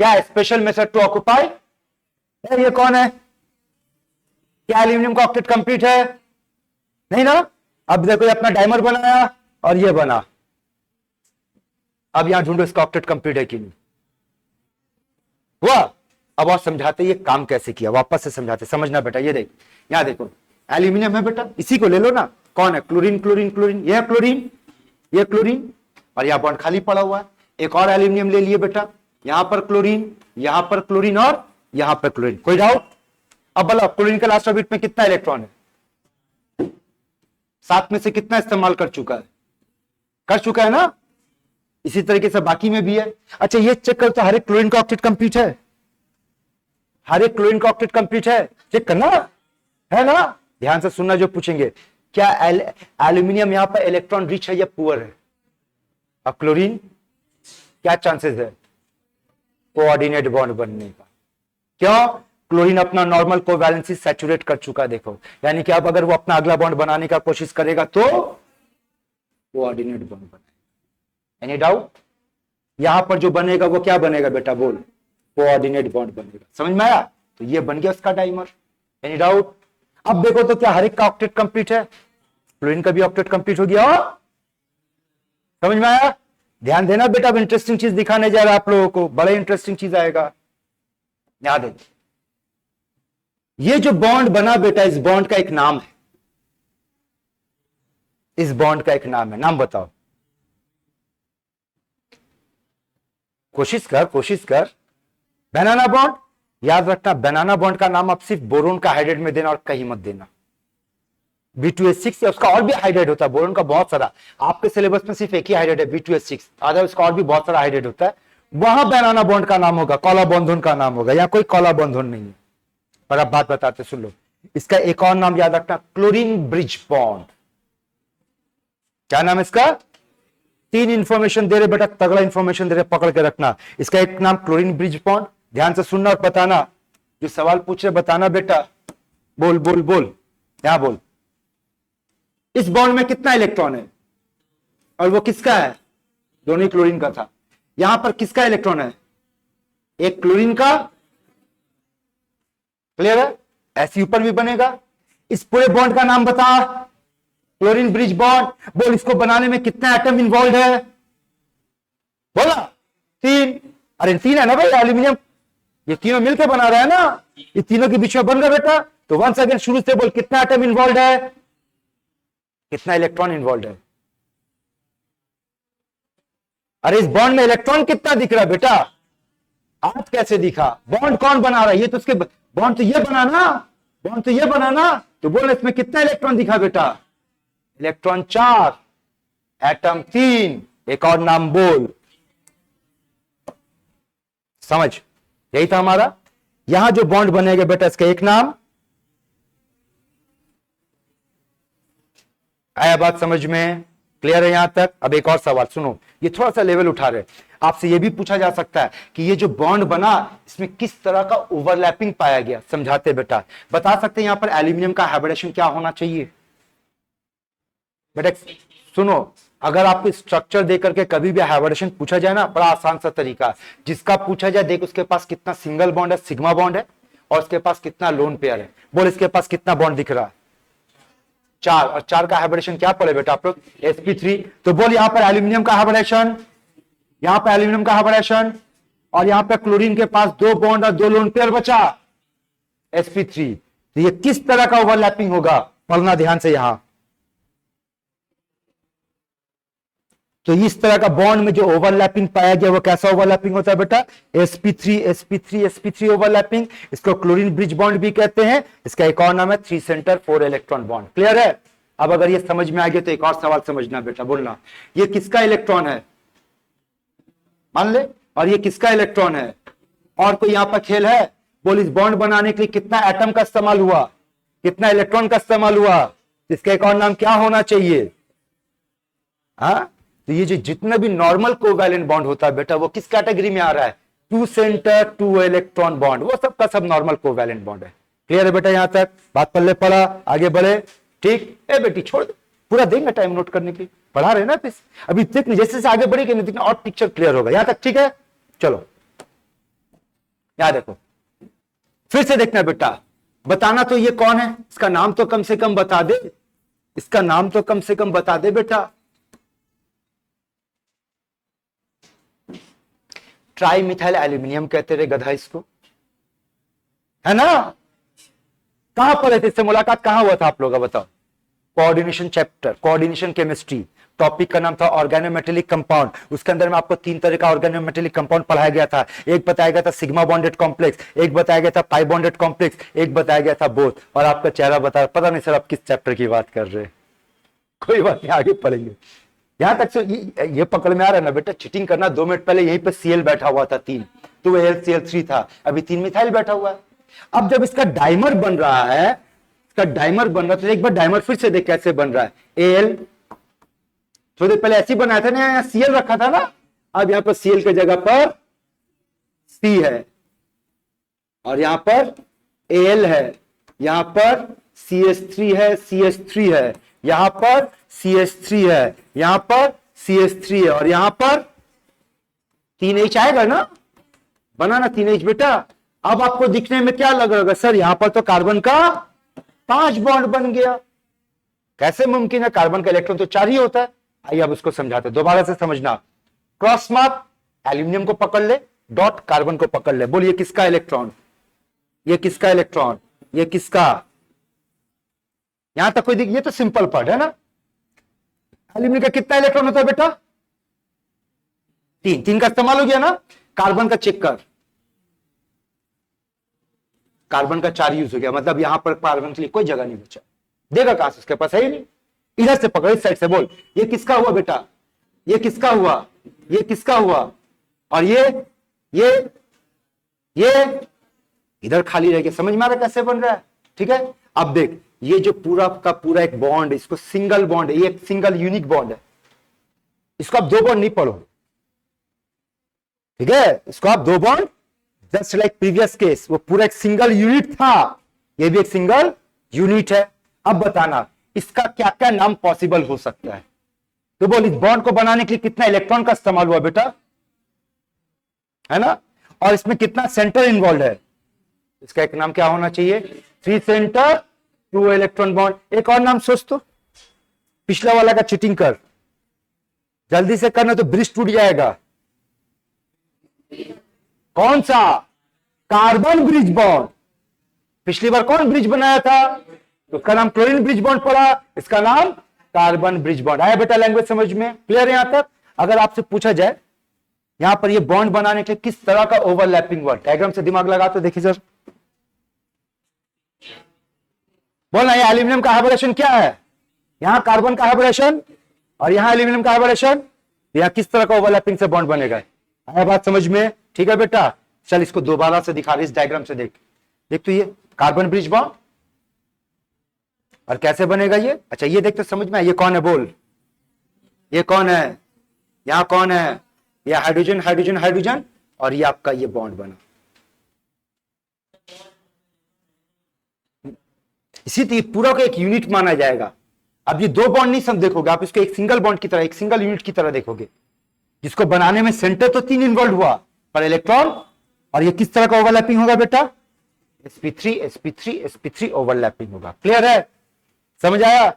क्या है? Special method to occupy. ये कौन है? क्या एल्यूमिनियम का ऑक्टेट कंप्लीट है? नहीं ना। अब देखो ये अपना डाइमर बनाया और ये बना। अब यहां ढूंढो इसका ऑक्टेट कंप्लीट है कि नहीं हुआ। अब और समझाते ये काम कैसे किया, वापस से समझाते, समझना बेटा। ये देख, यहां देखो एल्यूमिनियम है बेटा, इसी को ले लो ना। कौन है? Chlorine chlorine chlorine. ये है क्लोरीन, ये क्लोरीन, और यहां बॉन्ड खाली पड़ा हुआ है। एक और एल्यूमिनियम ले लिए बेटा, यहां पर क्लोरीन, यहां पर क्लोरीन और यहां पर क्लोरीन। कोई डाउट? अब बोलो क्लोरीन के लास्ट ऑर्बिट में कितना इलेक्ट्रॉन है? 7 में से कितना इस्तेमाल कर चुका है? कर चुका है ना। इसी तरीके से बाकी में भी है। अच्छा ये चेक करो तो हर एक क्लोरीन का ऑक्टेट कंप्लीट है? हर एक क्लोरीन का ऑक्टेट कंप्लीट है? चेक करना है ना। ध्यान से सुनना जो पूछेंगे। क्या एल्यूमिनियम यहां पर इलेक्ट्रॉन रिच है या पुअर है? अब क्लोरीन क्या चांसेस है कोऑर्डिनेट बॉन्ड बनने का? क्यों? क्लोरीन अपना नॉर्मल कोवैलेंसी सैचुरेट कर चुका है। देखो यानी कि अब अगर वो अपना अगला बॉन्ड बनाने का कोशिश करेगा तो कोऑर्डिनेट बॉन्ड बनेगा। Any doubt? यहां पर जो बनेगा वो क्या बनेगा बेटा? बोल। कोऑर्डिनेट बॉन्ड बनेगा। समझ में आया? तो ये बन गया उसका डाइमर। Any doubt? अब देखो तो क्या हर एक का ऑक्टेट कंप्लीट है? क्लोरीन का भी ऑक्टेट कंप्लीट हो गया। समझ में आया? ध्यान देना बेटा, अब इंटरेस्टिंग चीज दिखाने जा रहा है आप लोगों को, बड़ा इंटरेस्टिंग चीज आएगा। याद है ये जो बॉन्ड बना बेटा, इस बॉन्ड का एक नाम है। इस बॉन्ड का एक नाम है, नाम बताओ। कोशिश कर, कोशिश कर। बनाना बॉन्ड। याद रखना बनाना बॉन्ड का नाम आप सिर्फ बोरोन का हाइड्रेट में देना और कहीं मत देना। B2H6 या उसका और भी हाइड्रेट होता है, बोरोन का बहुत सारा। आपके सिलेबस में सिर्फ एक ही हाइड्रेट है B2H6, आधा उसका और भी बहुत सारा हाइड्रेट होता है। वहां बनाना बॉन्ड का नाम होगा, कॉला बंधन का नाम होगा। यहाँ कोई कॉला बंधन नहीं है। पर अब बात बताते सुन लो। इसका एक और नाम याद रखना, क्लोरीन ब्रिज बॉन्ड। क्या नाम है इसका? 3 इंफॉर्मेशन दे रहे बेटा, तगड़ा इंफॉर्मेशन दे रहे, पकड़ के रखना। इसका एक नाम क्लोरीन ब्रिज बॉन्ड। ध्यान से सुनना और बताना, जो सवाल पूछ रहे बताना बेटा। बोल बोल बोल, यहां बोल। इस बॉन्ड में कितना इलेक्ट्रॉन है और वो किसका है? दोनों ही क्लोरीन का था। यहां पर किसका इलेक्ट्रॉन है? एक क्लोरीन का। क्लियर है? ऐसे ऊपर भी बनेगा। इस पूरे बॉन्ड का नाम बता। Chlorine bridge bond. बोल इसको बनाने में कितना एटम इन्वॉल्व है? बोला 3। अरे 3 है ना भाई एल्यूमिनियम, ये तीनों मिलकर बना रहा है ना, ये तीनों के बीच में बन रहा बेटा। तो वंस अगेन शुरू से बोल, कितना एटम इन्वॉल्व है? कितना इलेक्ट्रॉन इन्वॉल्व है? अरे इस बॉन्ड में इलेक्ट्रॉन कितना दिख रहा है बेटा? आज कैसे दिखा? बॉन्ड कौन बना रहा है? ये तो उसके बॉन्ड तो ये बना ना, बॉन्ड तो ये बना ना। तो बोल इसमें कितना इलेक्ट्रॉन दिखा बेटा? Electron 4, atom 3। एक और नाम बोल। समझ? यही था हमारा। यहां जो बॉन्ड बनेगा बेटा, इसका एक नाम। आया बात समझ में? क्लियर है यहां तक? अब एक और सवाल सुनो, ये थोड़ा सा लेवल उठा रहे। आपसे ये भी पूछा जा सकता है कि ये जो बॉन्ड बना, इसमें किस तरह का ओवरलैपिंग पाया गया? समझाते बेटा। बता सकते हैं यहां पर एल्यूमिनियम का हाइब्रिडेशन क्या होना चाहिए? बेटा सुनो, अगर आपको स्ट्रक्चर देकर के कभी भी हाइब्रिडेशन पूछा जाए ना, बड़ा आसान सा तरीका, जिसका पूछा जाए देख उसके पास कितना सिंगल बॉन्ड है, सिग्मा बॉन्ड है, और उसके पास कितना लोन पेयर है। बोल इसके पास कितना बॉन्ड दिख रहा है? 4। और 4 का हाइब्रिडेशन क्या पड़े बेटा आप लोग? sp3। तो बोल यहां पर एल्यूमिनियम का हाइब्रिडेशन, यहां पर एल्यूमिनियम का हाइब्रिडेशन, और यहां पर क्लोरीन के पास 2 बॉन्ड और 2 लोन पेयर बचा, sp3। तो ये किस तरह का ओवरलैपिंग होगा? पढ़ना ध्यान से यहां। तो इस तरह का बॉन्ड में जो ओवरलैपिंग पाया गया वो कैसा ओवरलैपिंग होता है बेटा? sp3 sp3 sp3 overlapping. इसको क्लोरीन ब्रिज बॉन्ड भी कहते हैं। इसका एक और नाम है 3 सेंटर 4 इलेक्ट्रॉन बॉन्ड। क्लियर है? अब अगर ये समझ में आ गया तो एक और सवाल समझना बेटा, बोलना ये किसका इलेक्ट्रॉन है मान ले, और ये किसका इलेक्ट्रॉन है? और कोई यहां पर खेल है? बोल इस बॉन्ड बनाने के लिए कितना एटम का इस्तेमाल हुआ, कितना इलेक्ट्रॉन का इस्तेमाल हुआ? इसका एक और नाम क्या होना चाहिए? हाँ, तो ये जो जितना भी नॉर्मल कोवैलेंट बॉन्ड होता है बेटा, वो किस कैटेगरी में आ रहा है? 2 सेंटर 2 इलेक्ट्रॉन बॉन्ड। वो सब का सब नॉर्मल कोवैलेंट बॉन्ड है। क्लियर है बेटा? यहां तक बात पल्ले पड़ा, आगे बढ़े। ठीक है बेटी, छोड़ दो, पूरा देंगे टाइम नोट करने के लिए, पढ़ा रहे ना। अभी जैसे जैसे आगे बढ़ेंगे और पिक्चर क्लियर होगा। यहां तक ठीक है? चलो यहां देखो, फिर से देखना बेटा, बताना तो ये कौन है, इसका नाम तो कम से कम बता दे, इसका नाम तो कम से कम बता दे बेटा। ट्राई मिथाइल एल्यूमिनियम कहते रहे गधा इसको, है ना। कहां पढ़े थे, इससे मुलाकात कहां हुआ था आप लोग बताओ। Coordination chapter, coordination chemistry, topic का नाम था ऑर्गेनोमेटेलिक कंपाउंड। उसके अंदर में आपको 3 तरह का ऑर्गेनोमेटेलिक कंपाउंड पढ़ाया गया था। एक बताया गया था सिग्मा बॉन्डेड कॉम्प्लेक्स, एक बताया गया था पाई बॉन्डेड कॉम्प्लेक्स, एक बताया गया था बोथ। और आपका चेहरा बता, पता नहीं सर आप किस चैप्टर की बात कर रहे हैं। कोई बात नहीं, आगे पढ़ेंगे। यहां तक से ये पकड़ में आ रहा है ना बेटा, चीटिंग करना। 2 मिनट पहले यहीं पे Cl बैठा हुआ था 3, तो वो HCl3 था, अभी 3 मिथाइल बैठा हुआ है। अब जब इसका डाइमर बन रहा है, इसका डाइमर बन रहा है, तो एक बार डाइमर फिर से देख कैसे बन रहा है। Al थोड़ी देर पहले ऐसे ही बनाया था ना, यहाँ Cl रखा था ना, अब यहां पर Cl की जगह पर C है, और यहां पर Al है, यहां पर CH3 है, CH3 है, यहां पर CH3 है, यहां पर CH3 है, और यहां पर 3H आएगा ना, बना ना 3H बेटा। अब आपको दिखने में क्या लग रहा होगा, सर यहां पर तो कार्बन का 5 बॉन्ड बन गया, कैसे मुमकिन है, कार्बन का इलेक्ट्रॉन तो 4 ही होता है। आइए अब उसको समझाते, दोबारा से समझना। क्रॉस मार्क एल्यूमिनियम को पकड़ ले, डॉट कार्बन को पकड़ ले, बोल ये किसका इलेक्ट्रॉन, ये किसका इलेक्ट्रॉन, ये किसका। यहां तक कोई ये तो सिंपल पार्ट है ना। एल्यूमिनियम का कितना इलेक्ट्रॉन होता है बेटा, 3 का इस्तेमाल हो गया ना। कार्बन का चेक कर, कार्बन का 4 यूज हो गया, मतलब यहां पर कार्बन के लिए कोई जगह नहीं बचा। देगा कहां से, उसके पास है ही नहीं। इधर से पकड़, इस साइड से बोल ये किसका हुआ बेटा, ये किसका हुआ, ये किसका हुआ, और ये इधर खाली रह गया। समझ में आ रहा कैसे बन रहा है, ठीक है। अब देख, ये जो पूरा का पूरा एक बॉन्ड, इसको सिंगल बॉन्ड है, ये एक सिंगल यूनिक बॉन्ड है, इसको आप 2 बॉन्ड नहीं पढ़ो, ठीक है। इसको आप 2 bond, just like previous case, वो पूरा एक सिंगल यूनिट था, ये भी एक सिंगल यूनिट है। अब बताना इसका क्या क्या नाम पॉसिबल हो सकता है, तो बोल इस बॉन्ड को बनाने के लिए कितना इलेक्ट्रॉन का इस्तेमाल हुआ बेटा, है ना, और इसमें कितना सेंटर इन्वॉल्व है। इसका एक नाम क्या होना चाहिए, 3 सेंटर 2 इलेक्ट्रॉन बॉन्ड। एक और नाम सोच, तो पिछला वाला का चीटिंग कर, जल्दी से करना तो ब्रिज टूट जाएगा। कौन सा, कार्बन ब्रिज बॉन्ड। पिछली बार कौन ब्रिज बनाया था, तो उसका नाम क्लोरीन ब्रिज बॉन्ड पड़ा, इसका नाम कार्बन ब्रिज बॉन्ड। आया बेटा लैंग्वेज समझ में, क्लियर है यहां तक। अगर आपसे पूछा जाए यहां पर ये बॉन्ड बनाने के लिए किस तरह का ओवरलैपिंग हुआ, डायग्राम से दिमाग लगा तो देखिए सर, बोलना ये एल्यूमिनियम का हाइब्रिडेशन क्या है, यहां कार्बन का हाइब्रिडेशन और यहां एल्यूमिनियम का हाइब्रिडेशन, यहां किस तरह का ओवरलैपिंग से बॉन्ड बनेगा। आया बात समझ में, ठीक है बेटा। चल इसको दोबारा से दिखा रहे, इस डायग्राम से देख, देख तो ये कार्बन ब्रिज बॉन्ड, और कैसे बनेगा ये, अच्छा ये देख तो समझ में, ये कौन है बोल, ये कौन है, यहां कौन है, ये हाइड्रोजन हाइड्रोजन हाइड्रोजन, और ये आपका ये बॉन्ड बना। इसी तरह पूरा का एक यूनिट माना जाएगा। अब ये 2 बॉन्ड नहीं सब देखोगे आप, इसको एक सिंगल बॉन्ड की तरह, एक सिंगल यूनिट की तरह देखोगे, जिसको बनाने में सेंटर तो 3 इन्वॉल्व हुआ पर इलेक्ट्रॉन, और ये किस तरह का ओवरलैपिंग होगा बेटा, sp3 sp3 sp3 ओवरलैपिंग होगा। क्लियर है, समझ आया।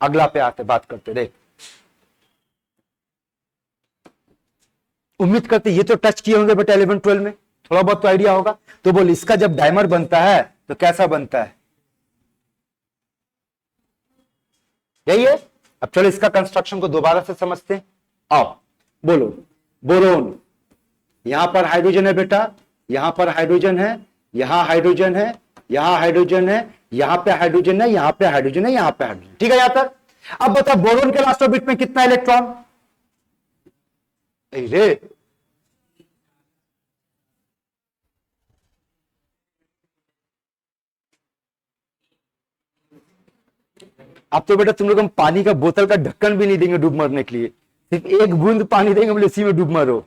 अगला पे आते बात करते, देख उम्मीद करते ये तो टच किए होंगे बेटा 11 12 में, थोड़ा बहुत तो आइडिया होगा। तो बोल इसका जब डायमर बनता है तो कैसा बनता है, यही है। अब चलो इसका कंस्ट्रक्शन को दोबारा से समझते हैं। आओ बोलो, बोरोन, यहां पर हाइड्रोजन है बेटा, यहां पर हाइड्रोजन है, यहां हाइड्रोजन है, यहां हाइड्रोजन है, यहां पे हाइड्रोजन है, यहां पे हाइड्रोजन है, यहां पे हाइड्रोजन, ठीक है यहां तक। अब बता बोरोन के लास्ट ऑर्बिट में कितना इलेक्ट्रॉन, रे अब तो बेटा तुम लोग हम पानी का बोतल का ढक्कन भी नहीं देंगे डूब मरने के लिए, सिर्फ 1 बूंद पानी देंगे, बोले इसी में डूब मरो।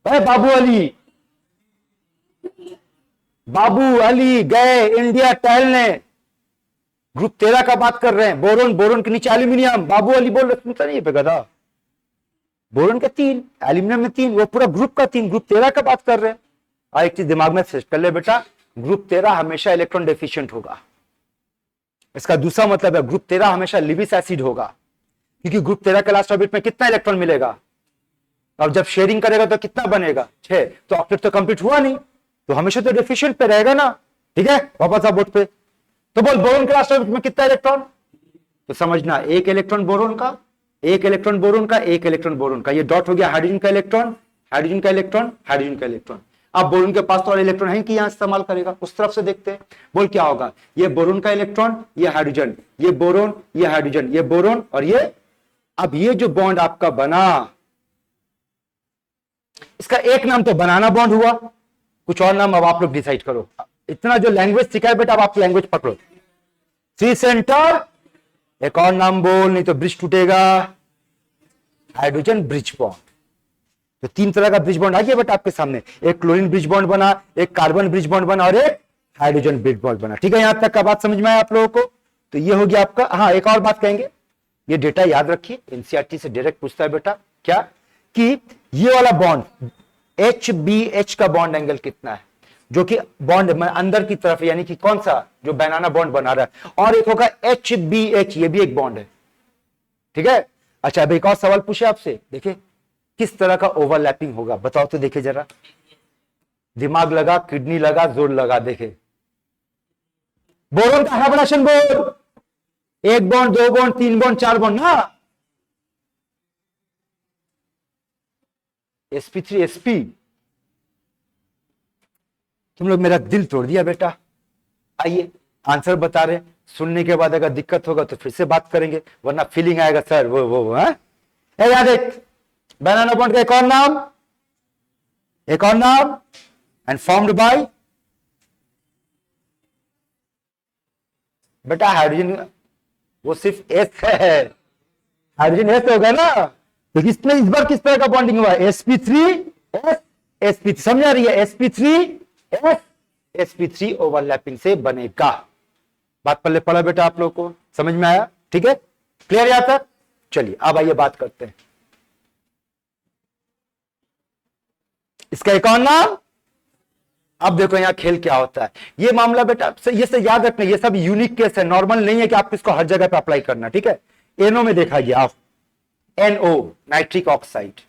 बाबू अली, बाबू अली गए इंडिया टहलने, ग्रुप 13 का बात कर रहे हैं। बोरोन, बोरोन के नीचे एल्यूमिनियम, बाबू अली बोल रहे, सुनता नहीं है गधा। बोरोन का 3, एल्यूमिनियम में 3, वो पूरा ग्रुप का 3, ग्रुप 13 का बात कर रहे हैं। और एक चीज दिमाग में सेट कर ले बेटा, ग्रुप 13 हमेशा इलेक्ट्रॉन डेफिशिएंट होगा। इसका दूसरा मतलब है ग्रुप 13 हमेशा लिविस एसिड होगा, क्योंकि ग्रुप 13 के लास्ट ऑर्बिट में कितना इलेक्ट्रॉन मिलेगा, और जब शेयरिंग करेगा तो कितना बनेगा 6, तो ऑक्टेट तो कंप्लीट हुआ नहीं, तो हमेशा तो डेफिशिएंट पे रहेगा ना। ठीक है, वापस आप बोर्ड पे, तो बोल बोरोन के लास्ट ऑर्बिट में कितना इलेक्ट्रॉन, तो समझना एक इलेक्ट्रॉन बोरोन का, एक इलेक्ट्रॉन बोरोन का, एक इलेक्ट्रॉन बोरोन का, ये डॉट हो गया हाइड्रोजन का इलेक्ट्रॉन, हाइड्रोजन का इलेक्ट्रॉन, हाइड्रोजन का इलेक्ट्रॉन। अब बोरोन के पास तो और इलेक्ट्रॉन है कि यहां इस्तेमाल करेगा, उस तरफ से देखते हैं। बोल क्या होगा, ये बोरोन का इलेक्ट्रॉन, ये हाइड्रोजन, ये बोरोन, ये हाइड्रोजन, ये बोरोन, और ये, अब ये जो बॉन्ड आपका बना, इसका एक नाम तो बनाना बॉन्ड हुआ, कुछ और नाम अब आप लोग डिसाइड करो। इतना जो लैंग्वेज सिखा है बेटा, अब आप लैंग्वेज पकड़ो। सी सेंटर, एक और नाम बोल, नहीं तो ब्रिज टूटेगा, हाइड्रोजन ब्रिज बॉन्ड। तो 3 तरह का ब्रिज बॉन्ड आ गया बेटा आपके सामने, एक क्लोरीन ब्रिज बॉन्ड बना, एक कार्बन ब्रिज बॉन्ड बना, और एक हाइड्रोजन ब्रिज बॉन्ड बना। ठीक है, यहां तक का बात समझ में आया आप लोगों को? तो ये हो गया आपका। हाँ, एक और बात कहेंगे, ये डेटा याद रखिए, एनसीईआरटी से डायरेक्ट पूछता है बेटा, क्या कि ये वाला बॉन्ड HBH का बॉन्ड एंगल कितना है, जो कि बॉन्ड में अंदर की तरफ, यानी कि कौन सा, जो बनाना बॉन्ड बना रहा है, और एक होगा HBH, ये भी एक बॉन्ड है। ठीक है, अच्छा अब एक और सवाल पूछे आपसे, देखिए किस तरह का ओवरलैपिंग होगा, बताओ तो देखे जरा, दिमाग लगा, किडनी लगा, जोर लगा, देखे। बोरोन का हाइब्रिडेशन बोल, 1 बॉन्ड, 2 बॉन्ड, 3 बॉन्ड, 4 बॉन्ड ना, sp3 sp, तुम लोग मेरा दिल तोड़ दिया बेटा। आइए आंसर बता रहे, सुनने के बाद अगर दिक्कत होगा तो फिर से बात करेंगे, वरना फीलिंग आएगा सर वो है। याद एक बनाना बॉन्ड का एक और नाम, एक और नाम, एंड फॉर्म्ड बाय बेटा हाइड्रोजन, वो सिर्फ एस है, हाइड्रोजन एस होगा ना, तो किसने इस बार किस तरह का बॉन्डिंग हुआ, sp3 sp3, समझ आ रही है, sp3 sp3 ओवरलैपिंग से बनेगा। बात पल्ले पड़ा बेटा आप लोगों को, समझ में आया? ठीक है, क्लियर यहां तक? चलिए अब आइए बात करते हैं इसका एक और नाम। अब देखो यहां खेल क्या होता है, ये मामला बेटा ये से याद रखना, ये सब यूनिक केस है, नॉर्मल नहीं है कि आप इसको हर जगह पे अप्लाई करना। ठीक है, एनओ में देखा गया, आप NO नाइट्रिक ऑक्साइड,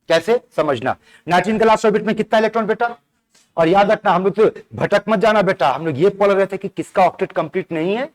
कैसे समझना, नाइट्रोजन के लास्ट ऑर्बिट में कितना इलेक्ट्रॉन बेटा, और याद रखना हम लोग तो भटक मत जाना बेटा, हम लोग ये बोल रहे थे कि किसका ऑक्टेट कंप्लीट नहीं है,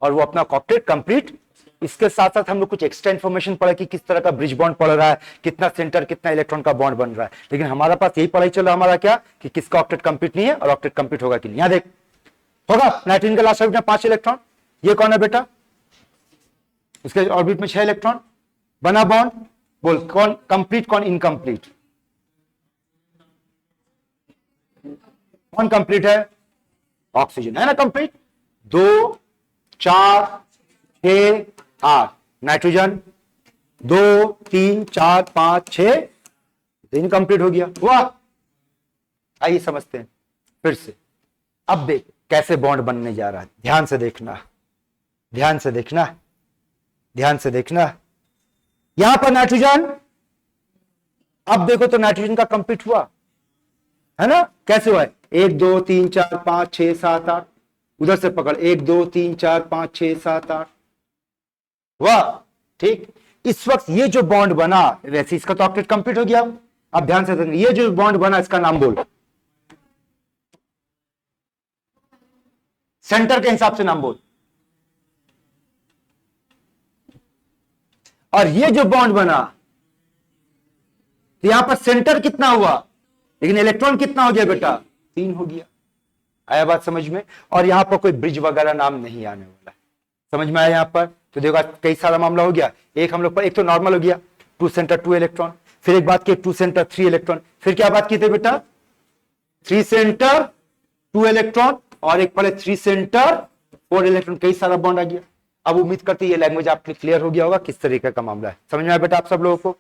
और वो अपना ऑक्टेट कंप्लीट, इसके साथ साथ हम लोग कुछ एक्स्ट्रा इंफॉर्मेशन पढ़ा कि किस तरह का ब्रिज बॉन्ड पड़ रहा है, कितना सेंटर कितना इलेक्ट्रॉन का बॉन्ड बन रहा है, लेकिन हमारा पास यही पढ़ाई चल रहा हमारा क्या, कि किसका ऑक्टेट कंप्लीट नहीं है और ऑक्टेट कंप्लीट होगा कि नहीं। यहां देख होगा नाइट्रोजन के लास्ट ऑर्बिट में 5 इलेक्ट्रॉन, ये कौन है बेटा, इसके ऑर्बिट में 6 इलेक्ट्रॉन, बना बॉन्ड, बोल कौन कंप्लीट कौन इनकम्प्लीट, कौन कंप्लीट है, ऑक्सीजन है ना कंप्लीट, 2 4 6 8, नाइट्रोजन 2 3 4 5 6, इनकम्प्लीट हो गया, हुआ। आइए समझते हैं फिर से, अब देख कैसे बॉन्ड बनने जा रहा है, ध्यान से देखना, ध्यान से देखना, ध्यान से देखना। यहां पर नाइट्रोजन, अब देखो तो नाइट्रोजन का कंप्लीट हुआ है ना, कैसे हुआ है, 1 2 3 4 5 6 7 8, उधर से पकड़ 1 2 3 4 5 6 7 8, वाह ठीक। इस वक्त ये जो बॉन्ड बना, वैसे इसका तो ऑक्टेट कंप्लीट हो गया। अब ध्यान से देखना, ये जो बॉन्ड बना इसका नाम बोल, सेंटर के हिसाब से नाम बोल, और ये जो बॉन्ड बना, तो यहां पर सेंटर कितना हुआ, लेकिन इलेक्ट्रॉन कितना हो गया बेटा, 3 हो गया। आया बात समझ में? और यहां पर कोई ब्रिज वगैरह नाम नहीं आने वाला है, समझ में आया यहां पर? तो देखो कई सारा मामला हो गया, एक हम लोग पर, एक तो नॉर्मल हो गया 2 सेंटर 2 इलेक्ट्रॉन, फिर एक बात की 2 सेंटर 3 इलेक्ट्रॉन, फिर क्या बात की थी बेटा, 3 सेंटर 2 इलेक्ट्रॉन, और एक पहले 3 सेंटर 4 इलेक्ट्रॉन, कई सारा बॉन्ड आ गया। अब उम्मीद करते ये लैंग्वेज आपके क्लियर हो गया होगा किस तरीके का मामला है, समझ में आया बेटा आप सब लोगों को?